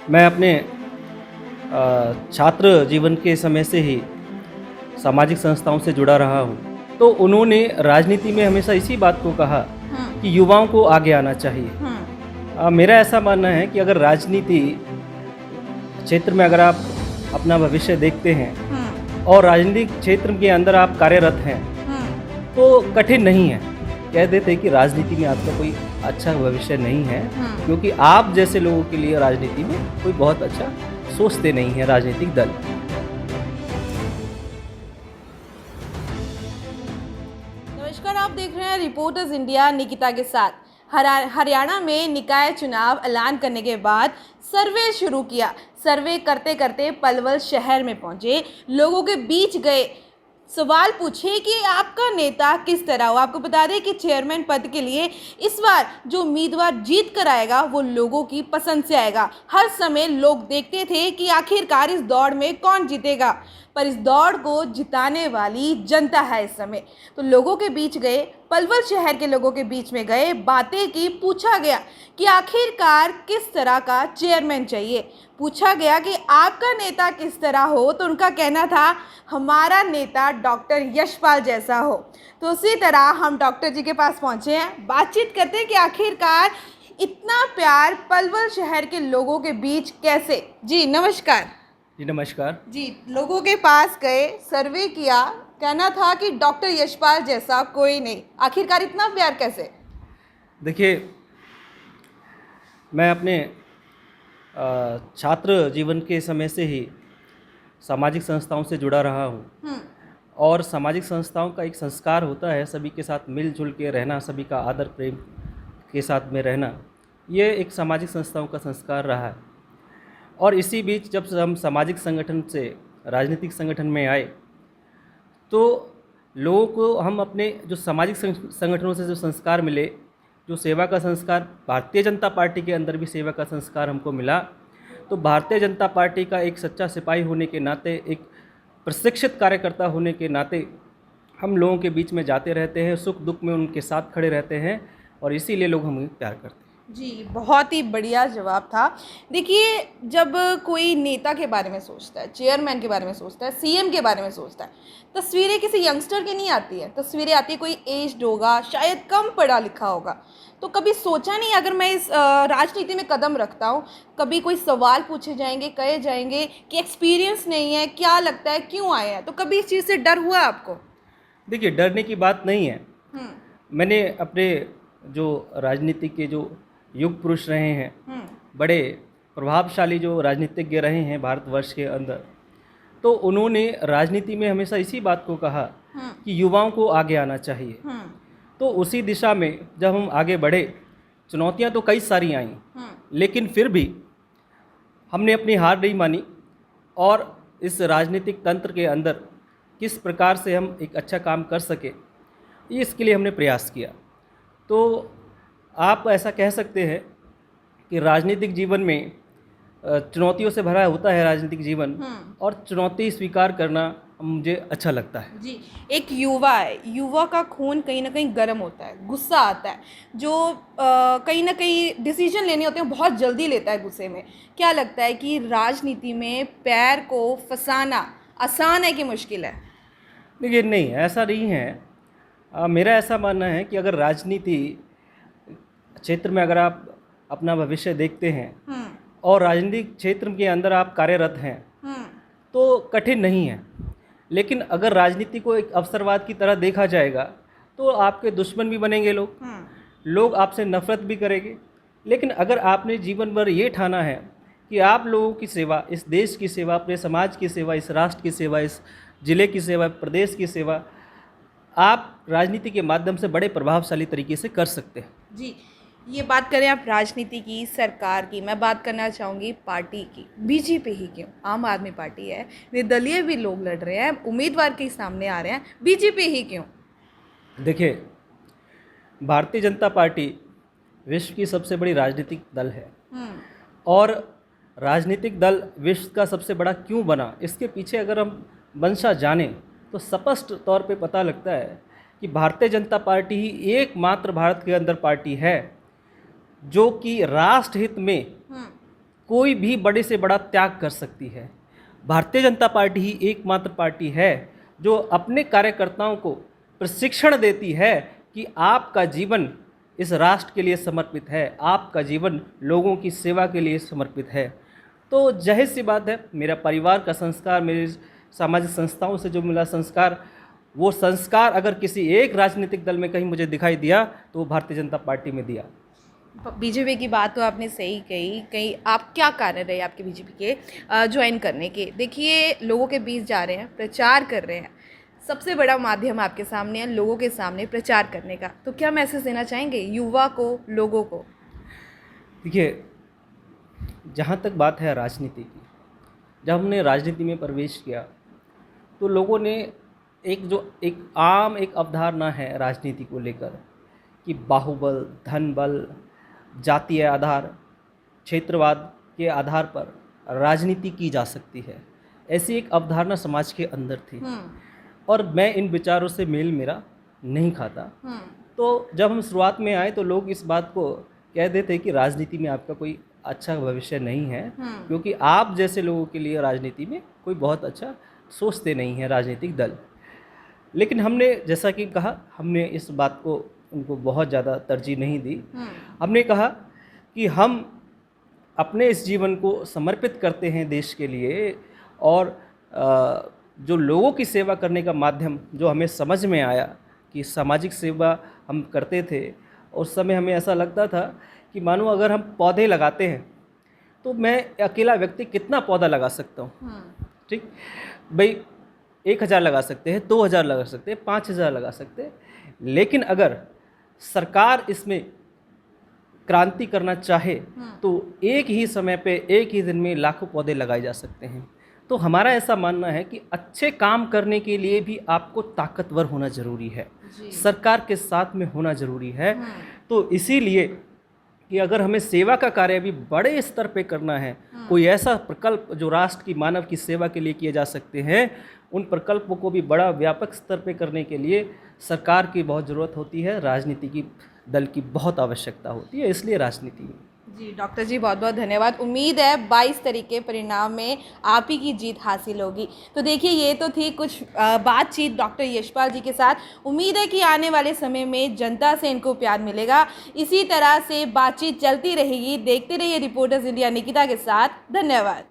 मैं अपने छात्र जीवन के समय से ही सामाजिक संस्थाओं से जुड़ा रहा हूँ। तो उन्होंने राजनीति में हमेशा इसी बात को कहा हुँ, कि युवाओं को आगे आना चाहिए। हुँ, मेरा ऐसा मानना है कि अगर राजनीति क्षेत्र में अगर आप अपना भविष्य देखते हैं हुँ, और राजनीतिक क्षेत्र के अंदर आप कार्यरत हैं हुँ, तो कठिन नहीं है। कह देते हैं कि राजनीति में आपका कोई अच्छा भविष्य नहीं है, हुँ। क्योंकि आप जैसे लोगों के लिए राजनीति में कोई बहुत अच्छा सोचते नहीं हैं राजनीतिक दल। नमस्कार, आप देख रहे हैं रिपोर्टर्स इंडिया निकिता के साथ। हरियाणा में निकाय चुनाव ऐलान करने के बाद सर्वे शुरू किया। सर्वे करते करते पलवल शहर में पहुंचे, लोगों के बीच गए, सवाल पूछे कि आपका नेता किस तरह हो। आपको बता दें कि चेयरमैन पद के लिए इस बार जो उम्मीदवार जीत कर आएगा वो लोगों की पसंद से आएगा। हर समय लोग देखते थे कि आखिरकार इस दौड़ में कौन जीतेगा, पर इस दौड़ को जिताने वाली जनता है इस समय। तो लोगों के बीच गए, पलवल शहर के लोगों के बीच में गए, बातें की, पूछा गया कि आखिरकार किस तरह का चेयरमैन चाहिए। पूछा गया कि आपका नेता किस तरह हो, तो उनका कहना था हमारा नेता डॉक्टर यशपाल जैसा हो। तो उसी तरह हम डॉक्टर जी के पास पहुंचे हैं, बातचीत करते हैं कि आखिरकार इतना प्यार पलवल शहर के लोगों के बीच कैसे। जी नमस्कार। जी नमस्कार। जी, लोगों के पास गए, सर्वे किया, कहना था कि डॉक्टर यशपाल जैसा कोई नहीं। आखिरकार इतना प्यार कैसे? देखिए, मैं अपने छात्र जीवन के समय से ही सामाजिक संस्थाओं से जुड़ा रहा हूँ। हम्म, और सामाजिक संस्थाओं का एक संस्कार होता है सभी के साथ मिलजुल के रहना, सभी का आदर प्रेम के साथ में रहना। ये एक सामाजिक संस्थाओं का संस्कार रहा है। और इसी बीच जब से हम सामाजिक संगठन से राजनीतिक संगठन में आए तो लोगों को हम अपने जो सामाजिक संगठनों से जो संस्कार मिले, जो सेवा का संस्कार, भारतीय जनता पार्टी के अंदर भी सेवा का संस्कार हमको मिला। तो भारतीय जनता पार्टी का एक सच्चा सिपाही होने के नाते, एक प्रशिक्षित कार्यकर्ता होने के नाते हम लोगों के बीच में जाते रहते हैं, सुख दुख में उनके साथ खड़े रहते हैं और इसीलिए लोग हमें प्यार करते हैं। जी, बहुत ही बढ़िया जवाब था। देखिए, जब कोई नेता के बारे में सोचता है, चेयरमैन के बारे में सोचता है, सीएम के बारे में सोचता है, तस्वीरें किसी यंगस्टर की नहीं आती है, तस्वीरें आती है कोई एज्ड होगा, शायद कम पढ़ा लिखा होगा। तो कभी सोचा नहीं अगर मैं इस राजनीति में कदम रखता हूँ, कभी कोई सवाल पूछे जाएंगे, कहे जाएंगे कि एक्सपीरियंस नहीं है, क्या लगता है, क्यों आए हैं? तो कभी इस चीज़ से डर हुआ आपको? देखिए, डरने की बात नहीं है। हम्म, मैंने अपने जो राजनीति के जो युग पुरुष रहे हैं, हम्म, बड़े प्रभावशाली जो राजनीतिज्ञ रहे हैं भारतवर्ष के अंदर, तो उन्होंने राजनीति में हमेशा इसी बात को कहा हम्म, कि युवाओं को आगे आना चाहिए। हम्म, तो उसी दिशा में जब हम आगे बढ़े, चुनौतियां तो कई सारी आईं, हम्म, लेकिन फिर भी हमने अपनी हार नहीं मानी और इस राजनीतिक तंत्र के अंदर किस प्रकार से हम एक अच्छा काम कर सके, इसके लिए हमने प्रयास किया। तो आप ऐसा कह सकते हैं कि राजनीतिक जीवन में चुनौतियों से भरा होता है राजनीतिक जीवन, हम्म। और चुनौती स्वीकार करना मुझे अच्छा लगता है। जी, एक युवा है, युवा का खून कहीं ना कहीं गर्म होता है, गुस्सा आता है, जो कहीं ना कहीं डिसीजन लेने होते हैं बहुत जल्दी लेता है गुस्से में। क्या लगता है कि राजनीति में पैर को फंसाना आसान है कि मुश्किल है? देखिए, नहीं, ऐसा नहीं है। मेरा ऐसा मानना है कि अगर राजनीति क्षेत्र में अगर आप अपना भविष्य देखते हैं हम्म, और राजनीतिक क्षेत्र के अंदर आप कार्यरत हैं हम्म, तो कठिन नहीं है। लेकिन अगर राजनीति को एक अवसरवाद की तरह देखा जाएगा तो आपके दुश्मन भी बनेंगे लोग, हम्म, लोग आपसे नफरत भी करेंगे। लेकिन अगर आपने जीवन भर ये ठाना है कि आप लोगों की सेवा, इस देश की सेवा, अपने समाज की सेवा, इस राष्ट्र की सेवा, इस जिले की सेवा, प्रदेश की सेवा, आप राजनीति के माध्यम से बड़े प्रभावशाली तरीके से कर सकते हैं। जी, ये बात करें आप राजनीति की, सरकार की, मैं बात करना चाहूँगी पार्टी की। बीजेपी ही क्यों? आम आदमी पार्टी है, निर्दलीय भी लोग लड़ रहे हैं, उम्मीदवार के सामने आ रहे हैं, बीजेपी ही क्यों? देखिए, भारतीय जनता पार्टी विश्व की सबसे बड़ी राजनीतिक दल है। हम्म, और राजनीतिक दल विश्व का सबसे बड़ा क्यों बना, इसके पीछे अगर हम मंशा जानें तो स्पष्ट तौर पे पता लगता है कि भारतीय जनता पार्टी ही एकमात्र भारत के अंदर पार्टी है जो कि राष्ट्र हित में हम्म, कोई भी बड़े से बड़ा त्याग कर सकती है। भारतीय जनता पार्टी ही एकमात्र पार्टी है जो अपने कार्यकर्ताओं को प्रशिक्षण देती है कि आपका जीवन इस राष्ट्र के लिए समर्पित है, आपका जीवन लोगों की सेवा के लिए समर्पित है। तो जाहिर सी बात है, मेरा परिवार का संस्कार, मेरी सामाजिक संस्थाओं से जो मिला संस्कार, वो संस्कार अगर किसी एक राजनीतिक दल में कहीं मुझे दिखाई दिया तो वो भारतीय जनता पार्टी में दिया। बीजेपी की बात तो आपने सही कही। कहीं आप क्या कारण रहे आपके बीजेपी के ज्वाइन करने के? देखिए, लोगों के बीच जा रहे हैं, प्रचार कर रहे हैं, सबसे बड़ा माध्यम आपके सामने है लोगों के सामने प्रचार करने का। तो क्या मैसेज देना चाहेंगे युवा को, लोगों को? देखिए, जहाँ तक बात है राजनीति की, जब हमने राजनीति में प्रवेश किया तो लोगों ने एक आम अवधारणा है राजनीति को लेकर कि बाहुबल, धन बल, जातीय आधार, क्षेत्रवाद के आधार पर राजनीति की जा सकती है, ऐसी एक अवधारणा समाज के अंदर थी। और मैं इन विचारों से मेल मेरा नहीं खाता। तो जब हम शुरुआत में आए तो लोग इस बात को कहते थे कि राजनीति में आपका कोई अच्छा भविष्य नहीं है, क्योंकि आप जैसे लोगों के लिए राजनीति में कोई बहुत अच्छा सोचते नहीं हैं राजनीतिक दल। लेकिन हमने, जैसा कि कहा, हमने इस बात को उनको बहुत ज़्यादा तरजीह नहीं दी। हमने कहा कि हम अपने इस जीवन को समर्पित करते हैं देश के लिए, और जो लोगों की सेवा करने का माध्यम जो हमें समझ में आया कि सामाजिक सेवा हम करते थे, उस समय हमें ऐसा लगता था कि मानो अगर हम पौधे लगाते हैं तो मैं अकेला व्यक्ति कितना पौधा लगा सकता हूँ। ठीक भाई, 1000 लगा सकते हैं, 2000 लगा सकते हैं, 5000 लगा सकते हैं, लेकिन अगर सरकार इसमें क्रांति करना चाहे तो एक ही समय पे, एक ही दिन में लाखों पौधे लगाए जा सकते हैं। तो हमारा ऐसा मानना है कि अच्छे काम करने के लिए भी आपको ताकतवर होना ज़रूरी है, सरकार के साथ में होना ज़रूरी है। तो इसीलिए कि अगर हमें सेवा का कार्य भी बड़े स्तर पे करना है, कोई ऐसा प्रकल्प जो राष्ट्र की, मानव की सेवा के लिए किए जा सकते हैं, उन प्रकल्पों को भी बड़ा व्यापक स्तर पे करने के लिए सरकार की बहुत ज़रूरत होती है, राजनीति की दल की बहुत आवश्यकता होती है, इसलिए राजनीति में। जी डॉक्टर जी, बहुत बहुत धन्यवाद। उम्मीद है 22 तारीख के परिणाम में आप ही की जीत हासिल होगी। तो देखिए, ये तो थी कुछ बातचीत डॉक्टर यशपाल जी के साथ। उम्मीद है कि आने वाले समय में जनता से इनको प्यार मिलेगा। इसी तरह से बातचीत चलती रहेगी। देखते रहिए रिपोर्टर्स इंडिया निकिता के साथ। धन्यवाद।